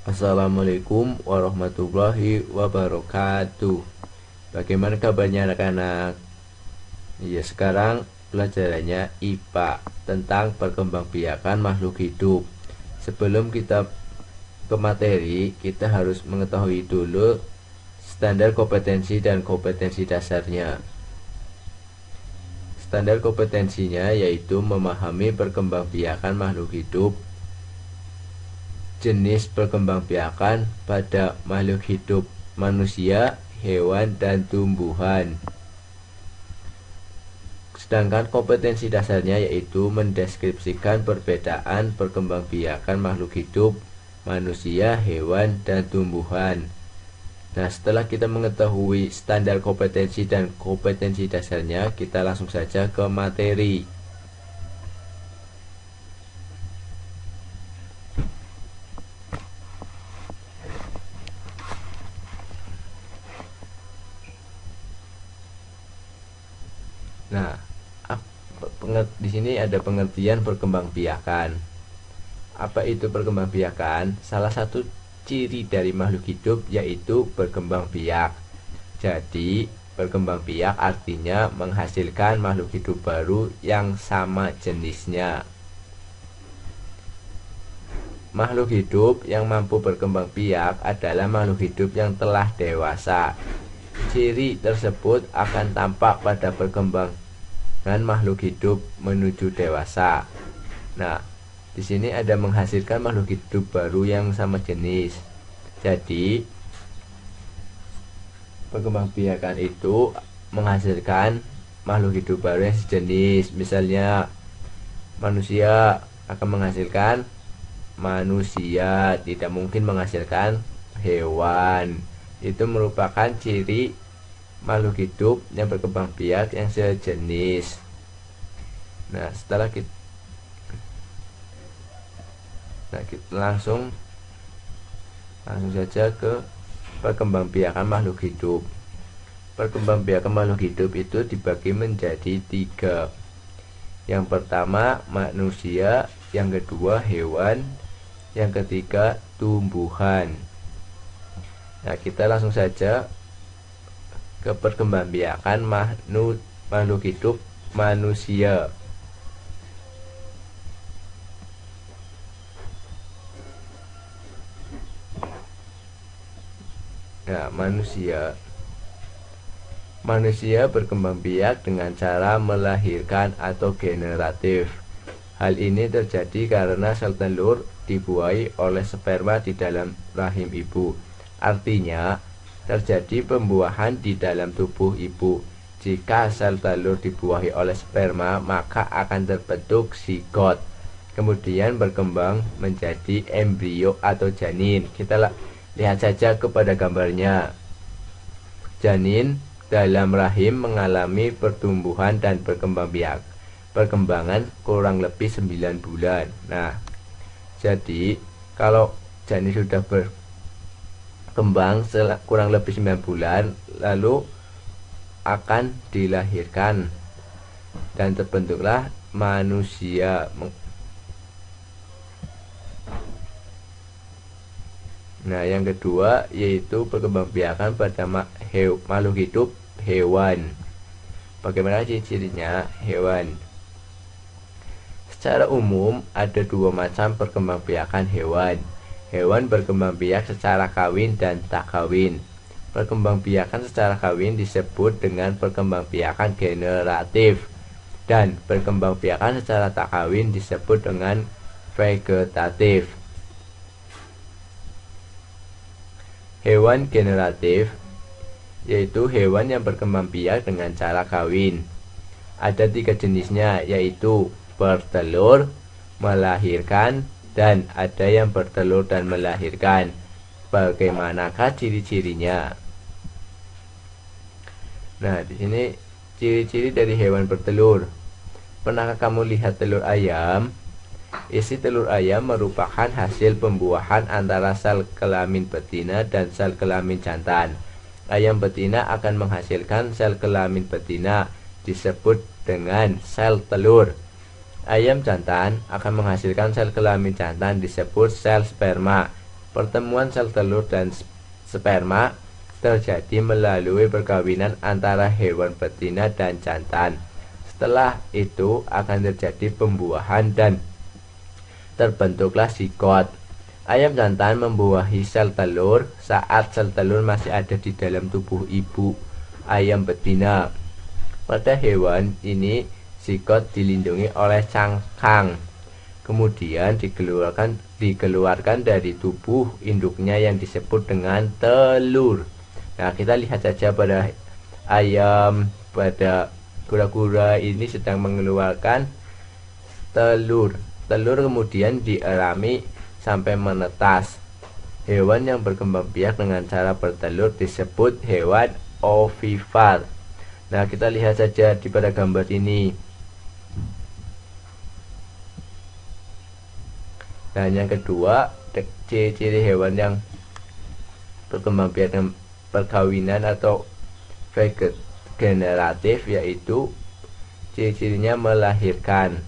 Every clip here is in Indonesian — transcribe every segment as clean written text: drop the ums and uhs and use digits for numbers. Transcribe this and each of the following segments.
Assalamualaikum warahmatullahi wabarakatuh. Bagaimana kabarnya anak-anak? Ya, sekarang pelajarannya IPA tentang perkembangbiakan makhluk hidup. Sebelum kita ke materi, kita harus mengetahui dulu standar kompetensi dan kompetensi dasarnya. Standar kompetensinya yaitu memahami perkembangbiakan makhluk hidup, jenis perkembangbiakan pada makhluk hidup manusia, hewan, dan tumbuhan. Sedangkan kompetensi dasarnya yaitu mendeskripsikan perbedaan perkembangbiakan makhluk hidup manusia, hewan, dan tumbuhan. Nah, setelah kita mengetahui standar kompetensi dan kompetensi dasarnya, kita langsung saja ke materi. Nah, di sini ada pengertian perkembangbiakan. Apa itu perkembangbiakan? Salah satu ciri dari makhluk hidup yaitu berkembang biak. Jadi, berkembang biak artinya menghasilkan makhluk hidup baru yang sama jenisnya. Makhluk hidup yang mampu berkembang biak adalah makhluk hidup yang telah dewasa. Ciri tersebut akan tampak pada perkembangan makhluk hidup menuju dewasa. Nah, di sini ada menghasilkan makhluk hidup baru yang sama jenis. Jadi, perkembangbiakan itu menghasilkan makhluk hidup baru yang sejenis. Misalnya, manusia akan menghasilkan manusia, tidak mungkin menghasilkan hewan. Itu merupakan ciri makhluk hidup yang berkembang biak yang sejenis. Nah, setelah kita langsung saja ke perkembangbiakan makhluk hidup. Perkembangbiakan makhluk hidup itu dibagi menjadi 3. Yang pertama manusia, yang kedua hewan, yang ketiga tumbuhan. Nah, kita langsung saja ke perkembangbiakan makhluk hidup manusia. Nah, manusia berkembang biak dengan cara melahirkan atau generatif. Hal ini terjadi karena sel telur dibuahi oleh sperma di dalam rahim ibu. Artinya, terjadi pembuahan di dalam tubuh ibu. Jika sel telur dibuahi oleh sperma, maka akan terbentuk zigot, kemudian berkembang menjadi embrio atau janin. Kita lihat saja kepada gambarnya. Janin dalam rahim mengalami pertumbuhan dan perkembangan kurang lebih 9 bulan. Nah, jadi kalau janin sudah berkembang kurang lebih 9 bulan, lalu akan dilahirkan dan terbentuklah manusia. Nah, yang kedua yaitu perkembangbiakan pada makhluk hidup hewan. Bagaimana ciri-cirinya hewan? Secara umum ada 2 macam perkembangbiakan hewan. Hewan berkembang biak secara kawin dan tak kawin. Perkembangbiakan secara kawin disebut dengan perkembangbiakan generatif, dan perkembangbiakan secara tak kawin disebut dengan vegetatif. Hewan generatif yaitu hewan yang berkembang biak dengan cara kawin. Ada 3 jenisnya, yaitu bertelur, melahirkan, dan ada yang bertelur dan melahirkan. Bagaimanakah ciri-cirinya? Nah, di sini ciri-ciri dari hewan bertelur. Pernahkah kamu lihat telur ayam? Isi telur ayam merupakan hasil pembuahan antara sel kelamin betina dan sel kelamin jantan. Ayam betina akan menghasilkan sel kelamin betina, disebut dengan sel telur. Ayam jantan akan menghasilkan sel kelamin jantan, disebut sel sperma. Pertemuan sel telur dan sperma terjadi melalui perkawinan antara hewan betina dan jantan. Setelah itu akan terjadi pembuahan dan terbentuklah zigot. Ayam jantan membuahi sel telur saat sel telur masih ada di dalam tubuh ibu ayam betina. Pada hewan ini zigot dilindungi oleh cangkang, kemudian dikeluarkan dari tubuh induknya yang disebut dengan telur. Nah, kita lihat saja pada ayam, pada kura-kura ini sedang mengeluarkan telur. Telur kemudian dierami sampai menetas. Hewan yang berkembang biak dengan cara bertelur disebut hewan ovipar. Nah, kita lihat saja pada gambar ini. Dan yang kedua, ciri-ciri hewan yang berkembang biak dengan perkawinan atau generatif, yaitu ciri-cirinya melahirkan.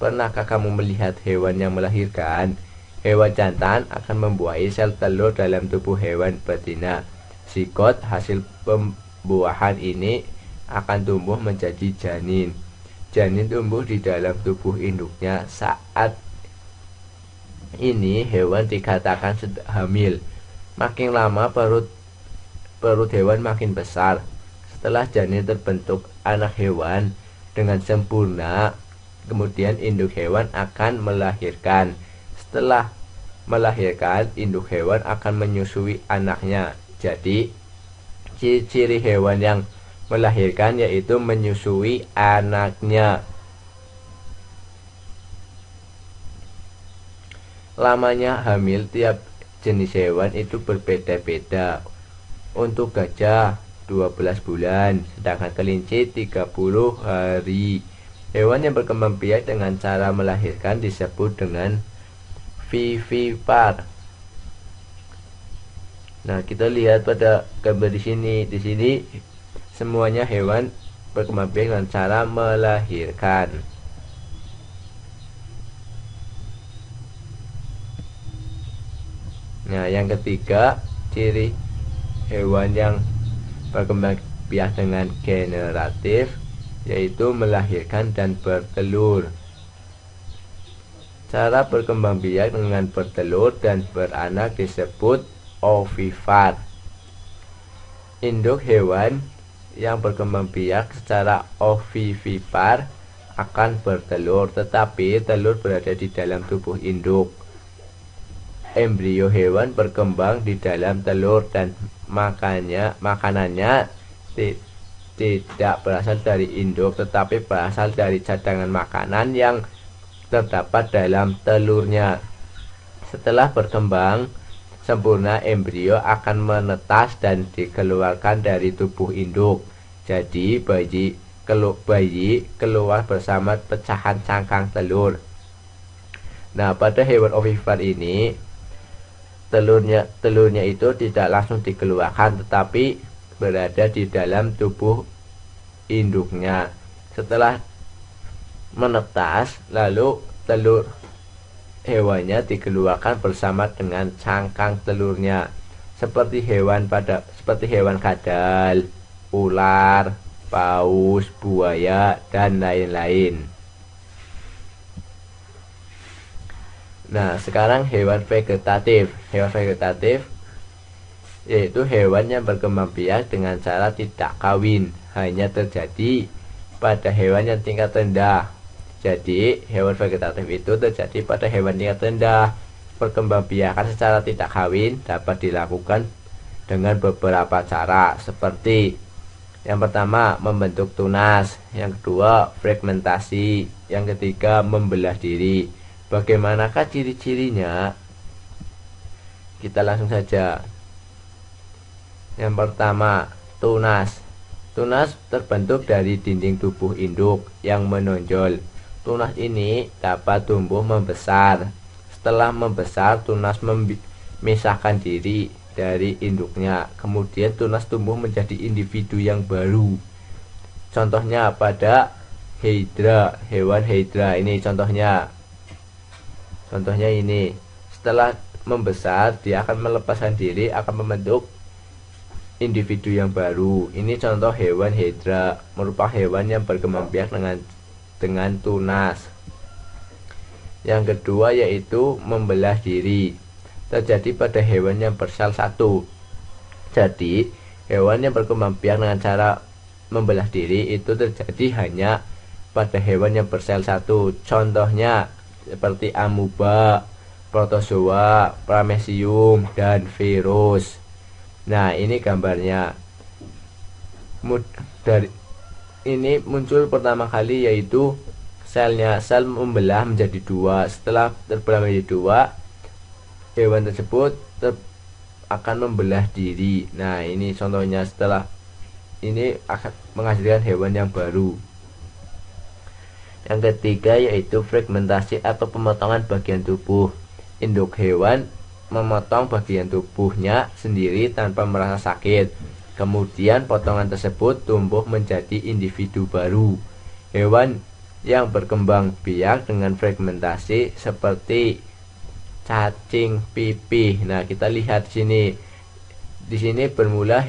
Pernahkah kamu melihat hewan yang melahirkan? Hewan jantan akan membuahi sel telur dalam tubuh hewan betina. Zigot hasil pembuahan ini akan tumbuh menjadi janin. Janin tumbuh di dalam tubuh induknya. Saat ini hewan dikatakan sedang hamil. Makin lama perut hewan makin besar. Setelah janin terbentuk anak hewan dengan sempurna, kemudian induk hewan akan melahirkan. Setelah melahirkan, induk hewan akan menyusui anaknya. Jadi, ciri-ciri hewan yang melahirkan yaitu menyusui anaknya. Lamanya hamil tiap jenis hewan itu berbeda-beda. Untuk gajah 12 bulan, sedangkan kelinci 30 hari. Hewan yang berkembang biak dengan cara melahirkan disebut dengan vivipar. Nah, kita lihat pada gambar di sini. Di sini semuanya hewan berkembang biak dengan cara melahirkan. Nah, yang ketiga, ciri hewan yang berkembang biak dengan generatif yaitu melahirkan dan bertelur. Cara berkembang biak dengan bertelur dan beranak disebut ovipar. Induk hewan yang berkembang biak secara ovipar akan bertelur, tetapi telur berada di dalam tubuh induk. Embrio hewan berkembang di dalam telur dan makanannya tidak berasal dari induk, tetapi berasal dari cadangan makanan yang terdapat dalam telurnya. Setelah berkembang sempurna, embrio akan menetas dan dikeluarkan dari tubuh induk. Jadi bayi keluar bersama pecahan cangkang telur. Nah, pada hewan ovipar ini telurnya itu tidak langsung dikeluarkan, tetapi berada di dalam tubuh induknya. Setelah menetas, lalu telur hewannya dikeluarkan bersama dengan cangkang telurnya, seperti hewan kadal, ular, paus, buaya, dan lain-lain. Nah, sekarang hewan vegetatif. Hewan vegetatif yaitu hewan yang berkembang biak dengan cara tidak kawin, hanya terjadi pada hewan yang tingkat rendah. Jadi, hewan vegetatif itu terjadi pada hewan tingkat rendah. Perkembangbiakan secara tidak kawin dapat dilakukan dengan beberapa cara, seperti yang pertama, membentuk tunas, yang kedua, fragmentasi, yang ketiga, membelah diri. Bagaimanakah ciri-cirinya? Kita langsung saja. Yang pertama, tunas. Tunas terbentuk dari dinding tubuh induk yang menonjol. Tunas ini dapat tumbuh membesar. Setelah membesar, tunas memisahkan diri dari induknya. Kemudian tunas tumbuh menjadi individu yang baru. Contohnya pada hydra, hewan hydra ini contohnya ini. Setelah membesar, dia akan melepaskan diri, akan membentuk individu yang baru. Ini contoh hewan hidra, merupakan hewan yang berkembang biak dengan tunas. Yang kedua yaitu membelah diri, terjadi pada hewan yang bersel satu. Jadi hewan yang berkembang biak dengan cara membelah diri itu terjadi hanya pada hewan yang bersel satu. Contohnya seperti amuba, protozoa, paramecium, dan virus. Nah, ini gambarnya. Dari ini muncul pertama kali yaitu sel membelah menjadi dua. Setelah terbelah menjadi dua, hewan tersebut akan membelah diri. Nah, ini contohnya. Setelah ini akan menghasilkan hewan yang baru. Yang ketiga yaitu fragmentasi atau pemotongan bagian tubuh. Induk hewan memotong bagian tubuhnya sendiri tanpa merasa sakit. Kemudian potongan tersebut tumbuh menjadi individu baru. Hewan yang berkembang biak dengan fragmentasi seperti cacing pipih. Nah, kita lihat sini. Di sini bermula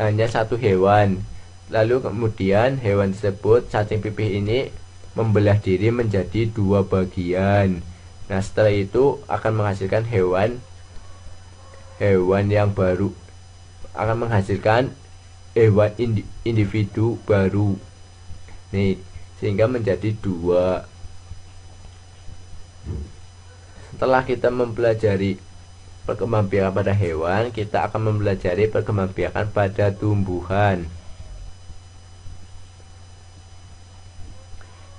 hanya satu hewan. Lalu kemudian hewan tersebut, cacing pipih ini, membelah diri menjadi dua bagian. Nah, setelah itu akan menghasilkan hewan yang baru, akan menghasilkan hewan individu baru. Nih, sehingga menjadi dua. Setelah kita mempelajari perkembangbiakan pada hewan, kita akan mempelajari perkembangbiakan pada tumbuhan.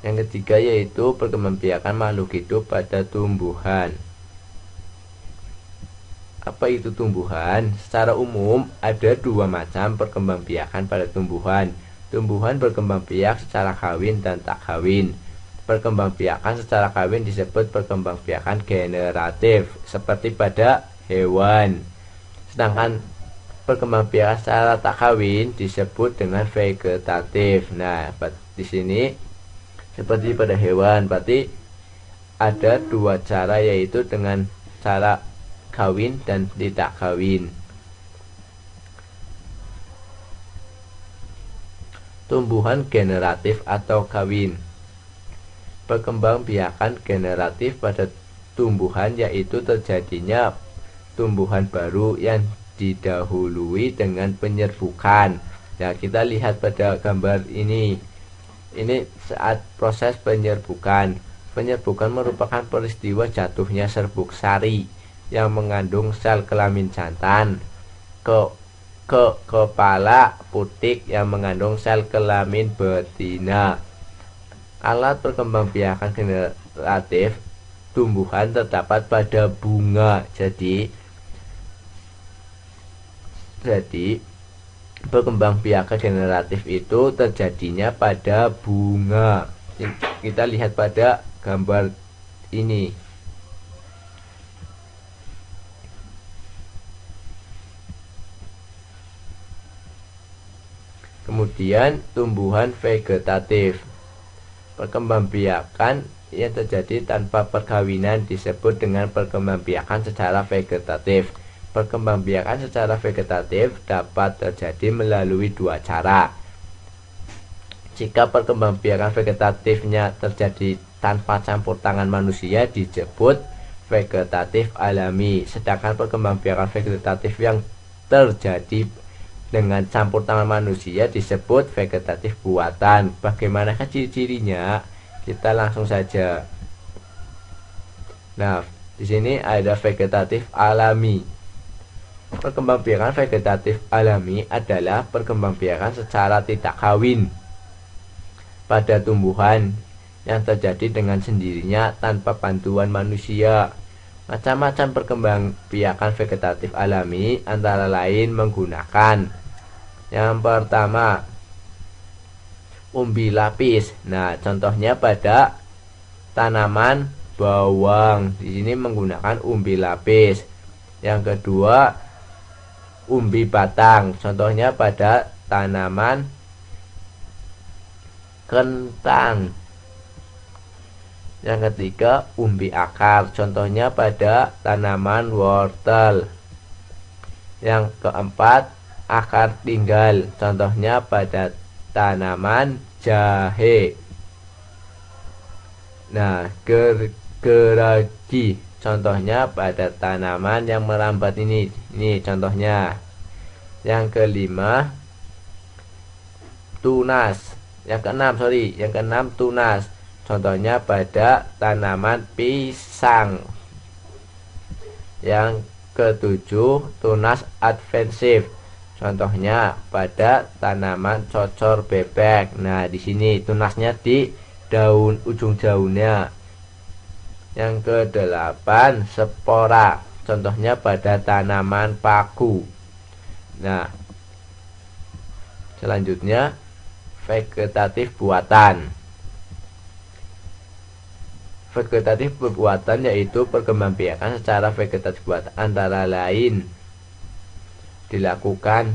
Yang ketiga yaitu perkembangbiakan makhluk hidup pada tumbuhan. Apa itu tumbuhan? Secara umum ada dua macam perkembangbiakan pada tumbuhan. Tumbuhan berkembang biak secara kawin dan tak kawin. Perkembangbiakan secara kawin disebut perkembangbiakan generatif, seperti pada hewan. Sedangkan perkembangbiakan secara tak kawin disebut dengan vegetatif. Nah, di sini seperti pada hewan, berarti ada dua cara, yaitu dengan cara kawin dan tidak kawin. Tumbuhan generatif atau kawin. Perkembangbiakan generatif pada tumbuhan yaitu terjadinya tumbuhan baru yang didahului dengan penyerbukan. Nah, kita lihat pada gambar ini. Ini saat proses penyerbukan. Penyerbukan merupakan peristiwa jatuhnya serbuk sari yang mengandung sel kelamin jantan ke kepala putik yang mengandung sel kelamin betina. Alat perkembangbiakan generatif tumbuhan terdapat pada bunga. Jadi perkembangbiakan generatif itu terjadinya pada bunga. Kita lihat pada gambar ini. Kemudian tumbuhan vegetatif. Perkembangbiakan yang terjadi tanpa perkawinan disebut dengan perkembangbiakan secara vegetatif. Perkembangbiakan secara vegetatif dapat terjadi melalui dua cara. Jika perkembangbiakan vegetatifnya terjadi tanpa campur tangan manusia disebut vegetatif alami. Sedangkan perkembangbiakan vegetatif yang terjadi dengan campur tangan manusia disebut vegetatif buatan. Bagaimanakah ciri-cirinya? Kita langsung saja. Nah, di sini ada vegetatif alami. Perkembangbiakan vegetatif alami adalah perkembangbiakan secara tidak kawin pada tumbuhan yang terjadi dengan sendirinya tanpa bantuan manusia. Macam-macam perkembangbiakan vegetatif alami antara lain menggunakan: yang pertama, umbi lapis. Nah, contohnya pada tanaman bawang. Di sini menggunakan umbi lapis. Yang kedua, umbi batang. Contohnya pada tanaman kentang. Yang ketiga, umbi akar, contohnya pada tanaman wortel. Yang keempat, akar tinggal, contohnya pada tanaman jahe. Nah, geragi, contohnya pada tanaman yang merambat ini. Ini contohnya. Yang kelima, tunas. Yang keenam tunas. Contohnya pada tanaman pisang. Yang ketujuh, tunas advensif. Contohnya pada tanaman cocor bebek. Nah, di sini tunasnya di daun, ujung daunnya. Yang kedelapan, spora. Contohnya pada tanaman paku. Nah, selanjutnya vegetatif buatan. Vegetatif buatan yaitu perkembangbiakan secara vegetatif buatan antara lain dilakukan.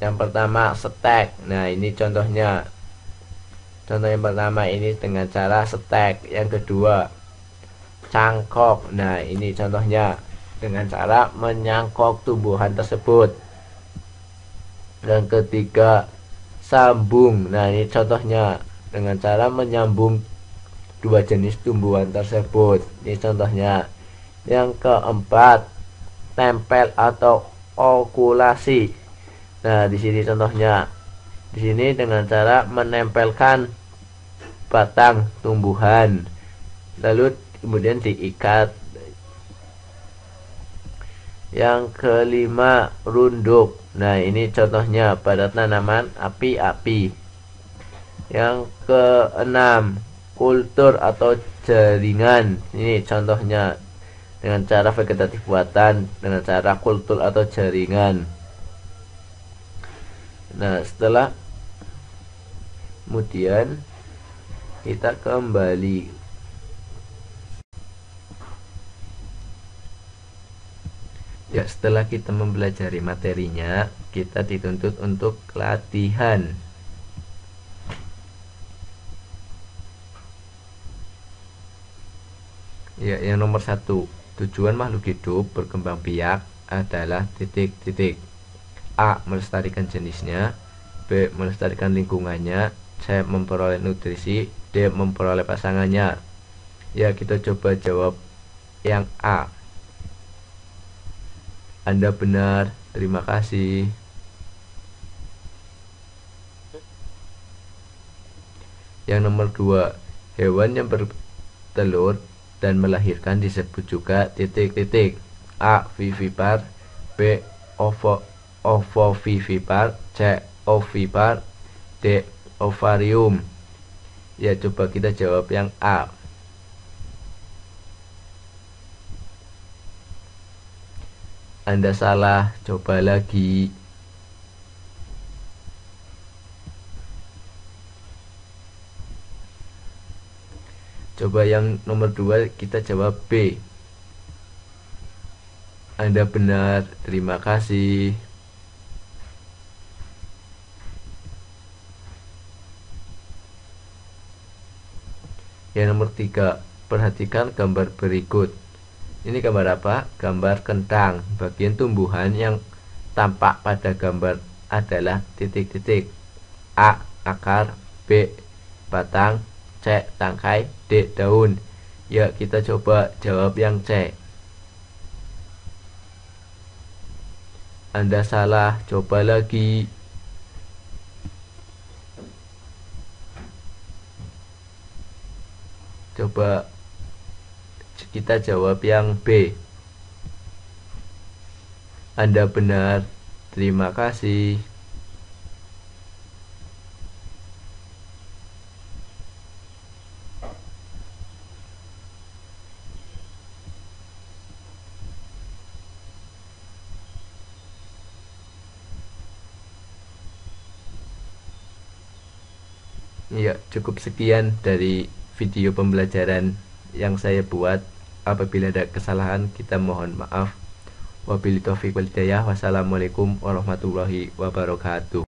Yang pertama, stek. Nah, ini contohnya. Contoh yang pertama ini dengan cara stek. Yang kedua, cangkok. Nah, ini contohnya dengan cara menyangkok tumbuhan tersebut. Yang ketiga, sambung. Nah, ini contohnya dengan cara menyambung dua jenis tumbuhan tersebut. Ini contohnya. Yang keempat, tempel atau okulasi. Nah, di sini contohnya. Di sini dengan cara menempelkan batang tumbuhan, lalu kemudian diikat. Yang kelima, runduk. Nah, ini contohnya pada tanaman api-api. Yang keenam, kultur atau jaringan. Ini contohnya dengan cara vegetatif buatan, dengan cara kultur atau jaringan. Nah, setelah kemudian kita kembali. Ya, setelah kita mempelajari materinya, kita dituntut untuk latihan. Ya, yang nomor 1, tujuan makhluk hidup berkembang biak adalah titik-titik. A. Melestarikan jenisnya. B. Melestarikan lingkungannya. C. Memperoleh nutrisi. D. Memperoleh pasangannya. Ya, kita coba jawab yang A. Anda benar, terima kasih. Yang nomor 2, hewan yang bertelur dan melahirkan disebut juga titik-titik. A. Vivipar. B. Ovovivipar. C. Ovipar. D. Ovarium. Ya, coba kita jawab yang A. Anda salah, coba lagi. Coba yang nomor 2 kita jawab B. Anda benar, terima kasih. Yang nomor 3, perhatikan gambar berikut. Ini gambar apa? Gambar kentang. Bagian tumbuhan yang tampak pada gambar adalah titik-titik. A. Akar. B. Batang. C. Tangkai. D. Daun. Ya, kita coba jawab yang C. Anda salah, coba lagi. Coba kita jawab yang B. Anda benar, terima kasih. Ya, cukup sekian dari video pembelajaran yang saya buat. Apabila ada kesalahan, kita mohon maaf. Wabillahi taufiq wal hidayah. Wassalamualaikum warahmatullahi wabarakatuh.